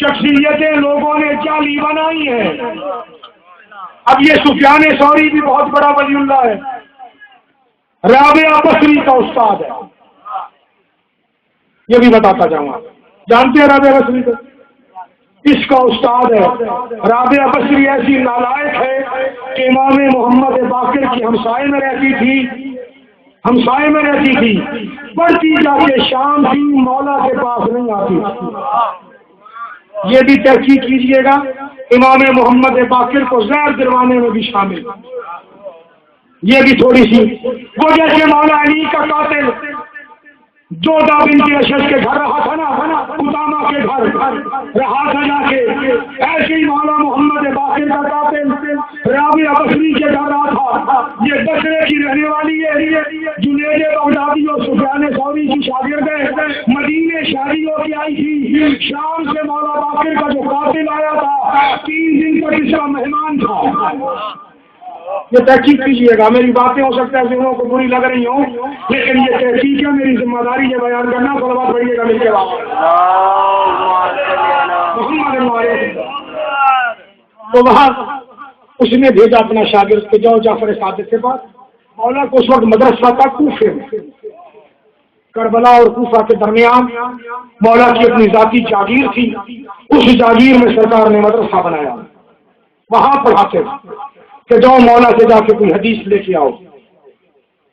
شخصیتیں لوگوں نے جعلی بنائی ہیں. اب یہ سفیان ثوری بھی بہت بڑا ولی اللہ ہے، رابعہ بصری کا استاد ہے، یہ بھی بتاتا جاؤں گا. جانتے ہیں رابعہ بصری کو؟ اس کا استاد ہے. رابعہ بصری ایسی نالائق ہے کہ امام محمد باقر کی ہمسائے میں رہتی تھی، پڑھتی جا کے شام کی مولا کے پاس نہیں آتی. یہ بھی تحقیق کیجئے گا. امام محمد باقر کو زہر دلوانے میں بھی شامل. یہ بھی تھوڑی سی وہ جیسے مولا علی کا قاتل جو بنت اشج کے گھر رہا تھا نا، قدامہ کے گھر رہا تھا جا کے، ایسے ہی مولا محمد باقر کا قاتل رابعہ بصری کے گھر رہا تھا. یہ بصرے کی رہنے والی ہے. جنید بغدادی اور سفیان ثوری کی شاگرد ہے. مدینے شادی ہو کے آئی تھی. شام سے مولا باقر کا جو قاتل آیا تھا 3 دن تک اس کا مہمان تھا. یہ تحقیق کیجیے گا. میری باتیں ہو سکتا ہے ذہنوں کو بری لگ رہی ہوں، لیکن یہ تحقیق ہے، میری ذمہ داری ہے بیان کرنا. صلوات پڑھیے گا مل کے تو وہاں اس نے بھیجا اپنا شاگرد کہ جاؤ جعفر صادق کے پاس. مولا کو اس وقت مدرسہ تھا کوفے میں، کربلا اور کوفہ کے درمیان. مولا کی اپنی ذاتی جاگیر تھی، اس جاگیر میں سرکار نے مدرسہ بنایا، وہاں پڑھاتے کہ جاؤ مولا سے جا کے کوئی حدیث لے کے آؤ.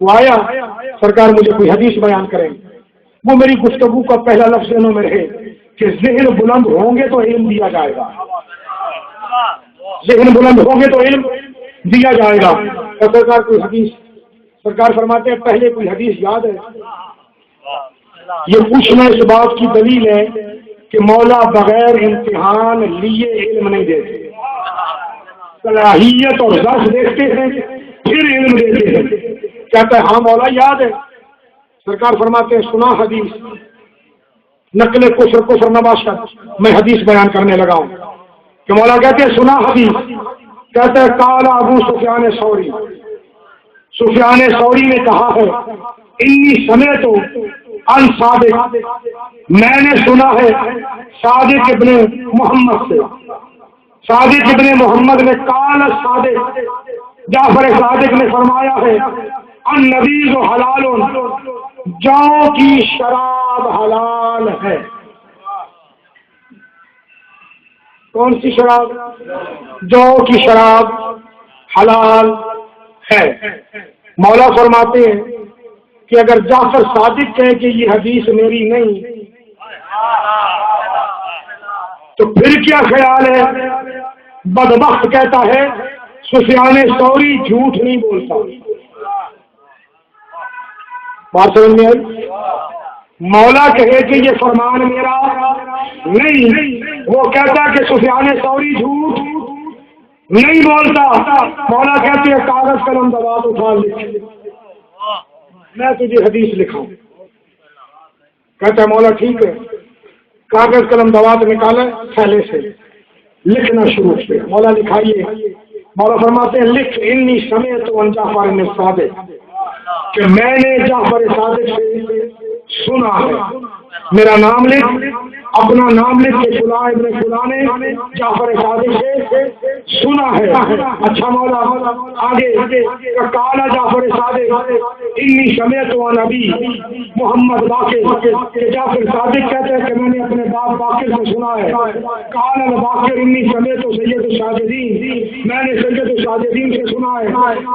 وہ آیا، سرکار مجھے کوئی حدیث بیان کریں. وہ میری گفتگو کا پہلا لفظ انہوں میں رہے کہ ذہن بلند ہوں گے تو علم دیا جائے گا، ذہن بلند ہوں گے تو علم دیا جائے گا. اور سرکار کوئی حدیث، سرکار فرماتے ہیں پہلے کوئی حدیث یاد ہے؟ یہ پوچھنا اس بات کی دلیل ہے کہ مولا بغیر امتحان لیے علم نہیں دیتے، صلاحیت اور ظرف دیکھتے ہیں پھر علم دیتے ہیں. کہتا ہے ہاں مولا یاد ہے. سرکار فرماتے ہیں سنا حدیث، نقل کفر نباشت. میں حدیث بیان کرنے لگا ہوں کہ مولا کہتے ہیں سنا حدیث. کہتے ہیں قال ابو سفیان ثوری، سفیان ثوری نے کہا ہے انی سمعت عن صادق، میں نے سنا ہے صادق ابن محمد سے. صادق ابن محمد نے قال صادق، جعفر صادق نے فرمایا ہے النبیذ حلال، جو کی شراب حلال ہے. کون سی شراب؟ جو کی شراب حلال ہے. مولا فرماتے ہیں کہ اگر جعفر صادق کہے کہ یہ حدیث میری نہیں تو پھر کیا خیال ہے؟ بدبخت کہتا ہے سفیان ثوری جھوٹ نہیں بولتا. بات سمجھ میں آئی؟ مولا کہے کہ یہ فرمان میرا نہیں، وہ کہتا کہ سفیان ثوری جھوٹ نہیں بولتا. مولا کہتے ہیں کاغذ قلم دوات اٹھا لکھ، میں تجھے حدیث لکھاؤں. کہتا ہے مولا ٹھیک ہے. کاغذ قلم دوات نکالے تھیلے سے، لکھنا شروع کیا. مولا لکھائیے. مولا فرماتے ہیں لکھ انی سمعت عن جعفر بن صادق، کہ میں نے جعفر صادق سے سنا ہے. میرا نام لکھ، اپنا نام لکھ کے فلاں ابن فلاں نے جعفر صادق سے سنا ہے. اچھا مولا آگے قال جعفر صادق انی سمعت عن ابی محمد باقر، کہ جعفر صادق کہتے ہیں کہ میں نے اپنے باپ باقر سے سنا ہے. قال الباقر انی سمعت سید الساجدین، میں نے سید الساجدین سے سنا ہے.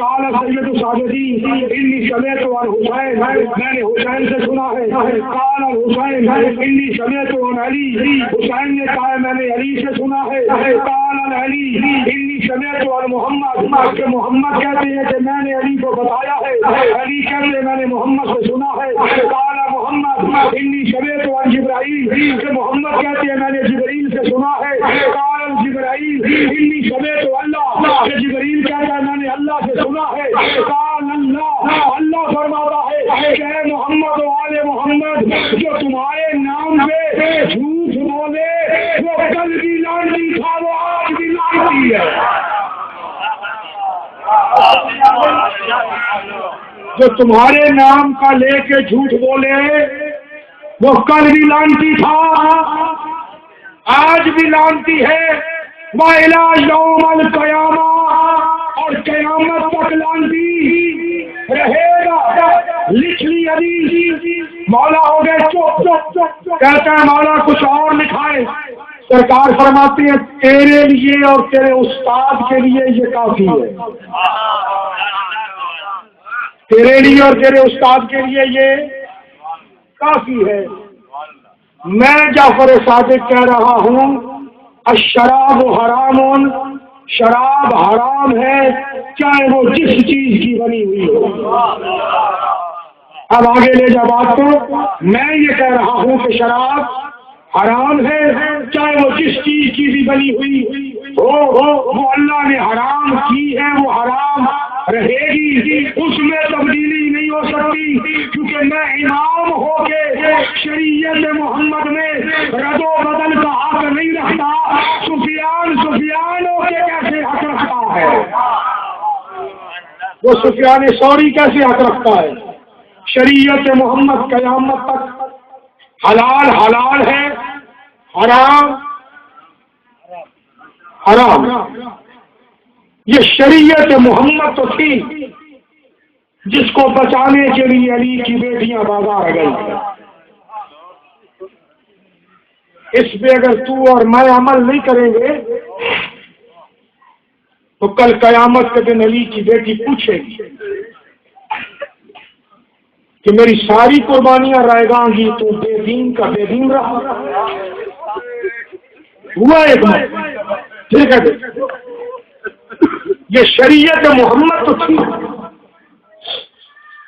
قال سید الساجدین انی سمعت عن حسین، میں نے حسین سے سنا ہے. قال الحسین انی سمعت عن علی، حسین نے کہا میں نے علی سے سنا ہے. قال علی انی سمعت عن محمد، کہ محمد کہتے ہیں کہ میں نے علی کو بتایا ہے. علی کہتے ہیں میں نے محمد سے سنا ہے. قال محمد انی سمعت عن جبرائیل، کہ محمد کہتے ہیں میں نے جبرائیل سے سنا ہے. قال جبرائیل انی سمعت اللہ، کہ جبرائیل کہتا ہے میں نے اللہ سے سنا ہے. قال اللہ، اللہ فرماتا ہے کہ اے محمد و آل محمد، جو تمہارے نام پہ جھوٹ بولے وہ کل بھی لانتی تھا، وہ آج بھی لانتی ہے. جو تمہارے نام کا لے کے جھوٹ بولے وہ کل بھی لانتی تھا، آج بھی لانتی ہے، وَإِلَى يَوْمَ الْقِيَامَةِ، اور قیامت تک لانتی رہے گا۔ لکھ لی حدیث، مولا ہو گئے چپ، کہتا ہے مولا کچھ اور لکھائے، سرکار فرماتے ہیں تیرے لیے اور تیرے استاد کے لیے یہ کافی ہے، تیرے لیے اور تیرے استاد کے لیے یہ کافی ہے۔ میں جعفر صادق کہہ رہا ہوں الشراب حرام، شراب حرام ہے چاہے وہ جس چیز کی بنی ہوئی ہو۔ اب آگے لے جا بات کو، میں یہ کہہ رہا ہوں کہ شراب حرام ہے چاہے وہ جس چیز کی بھی بنی ہوئی ہو، وہ اللہ نے حرام کی ہے، وہ حرام رہے گی، اس میں تبدیلی نہیں ہو سکتی، کیونکہ میں امام ہو کے شریعت محمد میں رد و بدل کا حق نہیں رکھتا، سفیان ہو کے کیسے حق رکھتا ہے؟ وہ سفیان ثوری کیسے حق رکھتا ہے؟ شریعت محمد قیامت تک حلال حلال ہے، حرام حرام۔ یہ شریعت محمد تو تھی جس کو بچانے کے لیے علی کی بیٹیاں بازار گئی۔ اس پہ اگر تو اور میں عمل نہیں کریں گے تو کل قیامت کے دن علی کی بیٹی پوچھے گی کہ میری ساری قربانیاں رائے گاں گی، تو بے دین کا بے دین رہا۔ ہوا ایک بار ٹھیک ہے، یہ شریعت محمد تو تھی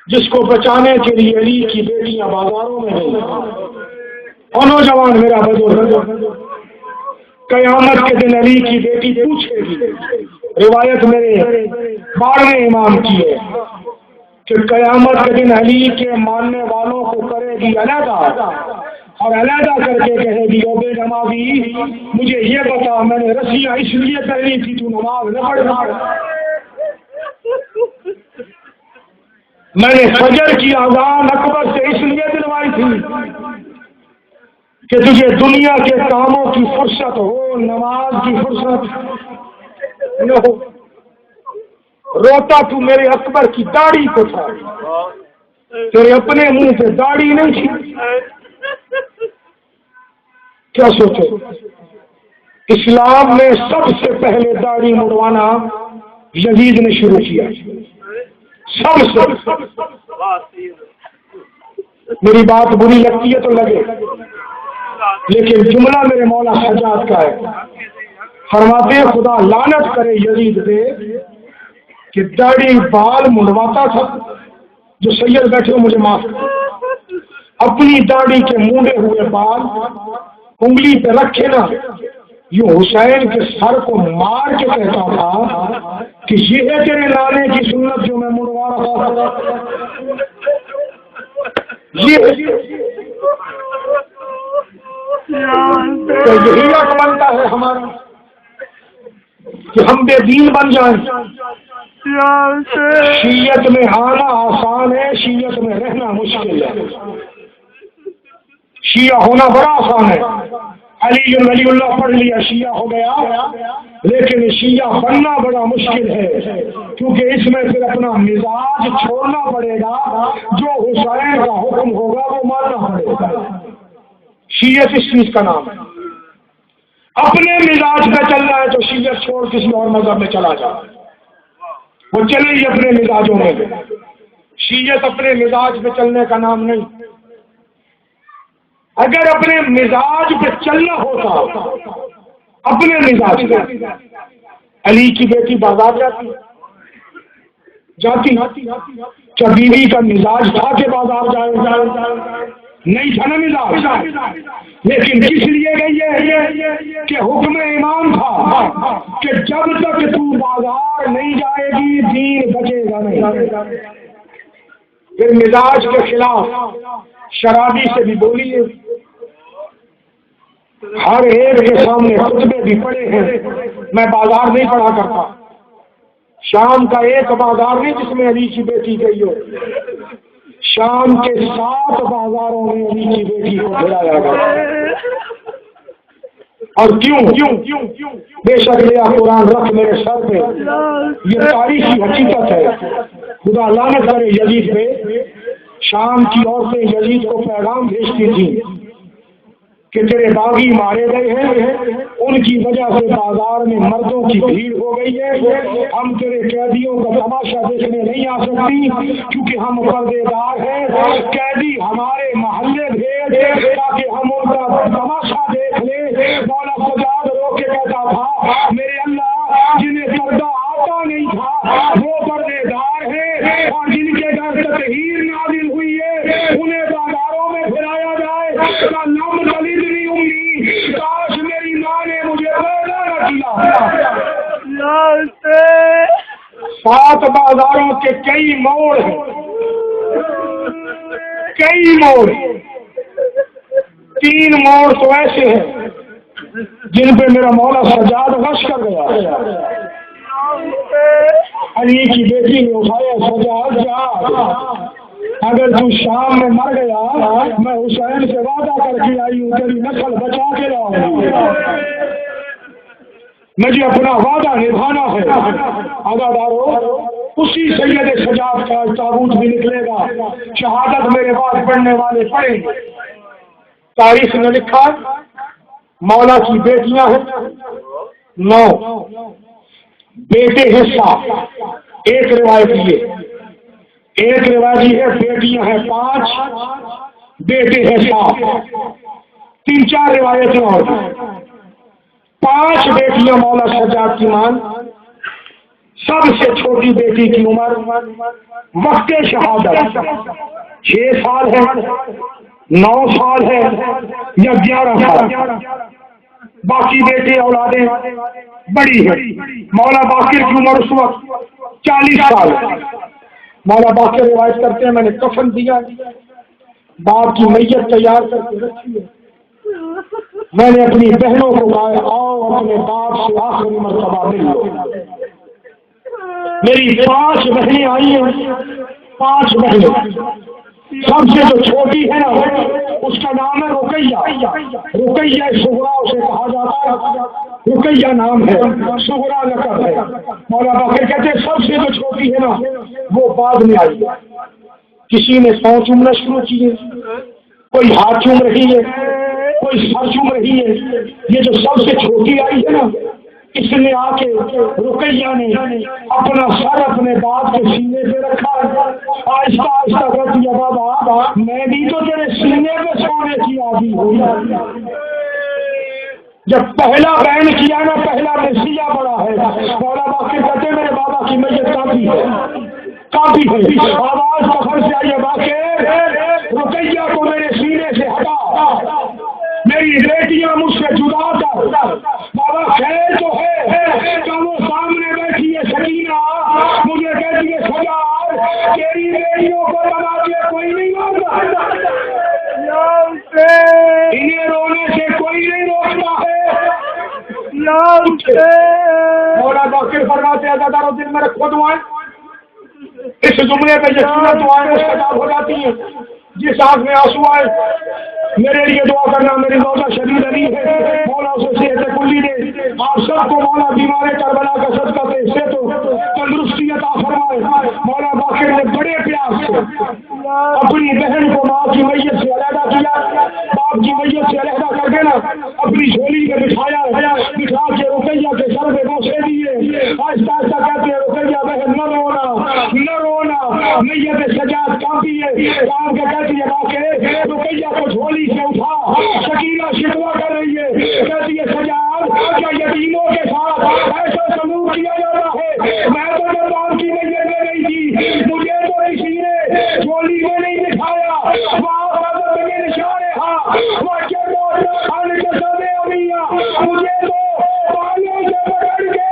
جس کو بچانے کے لیے علی کی بیٹیاں بازاروں میں گئی۔ اور نوجوان میرا بزرگ، قیامت کے دن علی کی بیٹی پوچھے گی، روایت میرے 12ویں امام کی ہے کہ قیامت کے دن علی کے ماننے والوں کو کرے گی علیحدہ، اور علیحدہ کر کے کہے گی او بے نمازی مجھے یہ بتا میں نے رسیاں اس لیے پہنی تھی تو نماز نہ پڑھنا، میں نے فجر کی اذان اکبر سے اس لیے دلوائی تھی کہ تجھے دنیا کے کاموں کی فرصت ہو، نماز کی فرصت نہ ہو۔ روتا تو میرے اکبر کی داڑھی کو تھا، تیرے اپنے منہ سے داڑھی نہیں تھی۔ کیا سوچو، اسلام میں سب سے پہلے داڑھی مڑوانا یزید نے شروع کیا، سب سے۔ میری بات بری لگتی ہے تو لگے، لیکن جملہ میرے مولا حجاج کا ہے، فرماتے ہیں خدا لعنت کرے یزید پہ کہ داڑھی بال منڈواتا تھا۔ جو سید بیٹھے ہو مجھے معاف کرو، اپنی داڑھی کے مونڈے ہوئے بال انگلی پہ رکھے نا، یوں حسین کے سر کو مار کے کہتا تھا کہ یہ ہے تیرے لانے کی سنت جو میں منڈوا رہا تھا۔ یہ تو یہی حق بنتا ہے ہمارا کہ ہم بے دین بن جائیں۔ شیعت میں آنا آسان ہے، شیعت میں رہنا مشکل ہے۔ شیعہ ہونا بڑا آسان ہے، علی ولی اللہ پڑھ لیا شیعہ ہو گیا، لیکن شیعہ بننا بڑا مشکل ہے، کیونکہ اس میں پھر اپنا مزاج چھوڑنا پڑے گا، جو حسین کا حکم ہوگا وہ ماننا پڑے گا۔ شیعت اس چیز کا نام ہے، اپنے مزاج پہ چلنا ہے تو شیعت چھوڑ کسی اور مذہب میں چلا جائے، وہ چلے ہی اپنے مزاجوں میں۔ شیعت اپنے مزاج پہ چلنے کا نام نہیں، اگر اپنے مزاج پہ چلنا ہوتا اپنے مزاج پہ، علی کی بیٹی بازار جاتی کیا بیوی کا مزاج تھا کہ بازار جائے؟ نہیں تھا نا مزاج، لیکن کس لیے گئی ہے کہ حکم امام تھا کہ جب تک تو بازار نہیں جائے گی دین بچے گا نہیں۔ پھر مزاج کے خلاف شرابی سے بھی بولی ہے، ہر ایک کے سامنے خطبے بھی پڑے ہیں، میں بازار نہیں پڑھا کرتا، شام کا ایک بازار نہیں جس میں علی کی بیٹی گئی ہو، شام کے 7 بازاروں میں علی کی بیٹی کو گھرایا گیا۔ اور کیوں بے شک میرا قرآن رکھ میرے سر پہ، یہ تاریخی حقیقت ہے۔ خدا لعنت کرے یزید پہ۔ شام کی عورتیں یزید کو پیغام بھیجتی تھیں کہ تیرے باغی مارے گئے ہیں، ان کی وجہ سے بازار میں مردوں کی بھیڑ ہو گئی ہے، ہم تیرے قیدیوں کا تماشا دیکھنے نہیں آ سکتی کیونکہ ہم پردے دار ہیں، قیدی ہمارے محلے بھیج تاکہ ہم ان کا تماشا دیکھ لیں۔ مولا سجاد رو کے کہتا تھا میرے اللہ جنہیں پردہ آتا نہیں تھا وہ پردے دار ہیں، اور جن کے گھر تطہیر نازل ہوئی ہے انہیں بازاروں میں پھرایا جائے۔ لم تلدنی امی، کاش میری ماں نے مجھے پیدا نہ کیا۔ 7 بازاروں کے کئی موڑ ہیں، کئی موڑ، 3 موڑ تو ایسے ہیں جن پہ میرا مولا سجاد غش کر گیا۔ علی کی بیٹی نے اٹھایا، سجاد جا، اگر تو شام میں مر گیا میں حسین سے وعدہ کر کے آئی ہوں تیری نسل بچا کے لاؤں گا، مجھے اپنا وعدہ نبھانا ہے۔ عزادارو، اسی سید سجاد کا تابوت بھی نکلے گا، شہادت میرے بعد پڑھنے والے پڑھیں گے۔ تاریخ نے لکھا مولا کی بیٹیاں ہیں 9، بیٹے ہیں 7۔ ایک روایت یہ ہے بیٹیاں ہیں 5، بیٹے ہیں 7۔ 3-4 روایتیں اور 5 بیٹیاں مولا سجاد کی مان۔ سب سے چھوٹی بیٹی کی عمر وقت شہادت 6 سال ہے، 9 سال ہے یا 11 سال۔ باقی بیٹے اولادیں بڑی ہیں۔ مولا باقر کی عمر اس وقت 40 سال ہے۔ مولا باقر روایت کرتے ہیں میں نے کفن دیا، باپ کی میت تیار کر کے رکھی ہے، میں نے اپنی بہنوں کو کہا آؤ اپنے باپ سے آخری مرتبہ مل لو۔ میری 5 بہنیں آئی ہیں، 5 بہنیں، سب سے جو چھوٹی ہے نا اس کا نام ہے رقیہ، رقیہ صغریٰ اسے کہا جاتا ہے، رقیہ نام ہے، صغریٰ لقب ہے۔ مولا باقر کہتے ہیں سب سے جو چھوٹی ہے نا وہ بعد میں آئی، کسی نے پاؤں چومنا شروع کیے، کوئی ہاتھ چوم رہی ہے، کوئی سر چوم رہی ہے۔ یہ جو سب سے چھوٹی آئی ہے نا اس نے آ کے رقیہ نے اپنا سر اپنے باپ کے سینے پہ رکھا، آہستہ آہستہ کہتی ہے بابا میں بھی تو تیرے سینے پہ سونے کی عادی ہوں۔ جب پہلا بین کیا نا پہلا نسیہ بڑا ہے۔ مولا باقر کہتے ہیں میرے بابا کی میت کافی ہے، کافی ہے، آواز کفن سے آئی ہے باقر رقیہ کو میرے سینے سے ہٹا، میری بیٹیاں مجھ سے جدا کر۔ بابا خیر تو ہے کہ وہ سامنے بیٹھی ہے سکینہ، مجھے کہتی ہے سجاد تیری بیٹیوں کو بنا کے کوئی نہیں مانتا، انہیں رونے سے کوئی نہیں روکتا ہے۔ مولا باقر فرماتے ہیں عزادارو دل میں رکھو دعائیں، اس جملے پہ یقیناً دعائیں مستجاب ہو جاتی ہیں۔ جس آنکھ میں آنسو آئے میرے لیے دعا کرنا، میری روزہ شدید علی ہے، مولا اسے صحت کلی دے، آپ سب کو مولا بیمار کربلا کا صدقہ دے، سے تو تندرستی عطا فرمائے۔ مولا باقر نے بڑے پیار سے اپنی بہن کو ماں کی میت سے علیحدہ کیا، باپ کی میت سے علیحدہ کر کے نا اپنی جھولی میں بٹھایا، بٹھا کے رقیہ کے سر پہ بوسے دیے، آہستہ آہستہ کہتے ہیں رقیہ بہن نہ رونا، نہ رونا، میت سجاد کافی ہے، کام کے کہتی ہے باقر رقیہ کو جھولی سے اٹھا، سکینہ شکوہ کر رہی ہے، کہتی ہے سجاد کیا یتیموں کے ساتھ ایسا سلوک کیا جاتا ہے؟ میں تو جب باپ کی میت میں گئی تھی مجھے تو کسی نے جھولی میں نہیں بٹھایا، وہاں حضرت کے نشانے ہاں وہ چلو ان کے سبے امیاں مجھے تو بالوں سے پکڑ کے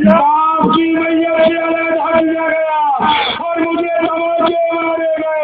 باپ کی میت سے علیحدہ کیا گیا اور مجھے تماچے مارے گئے۔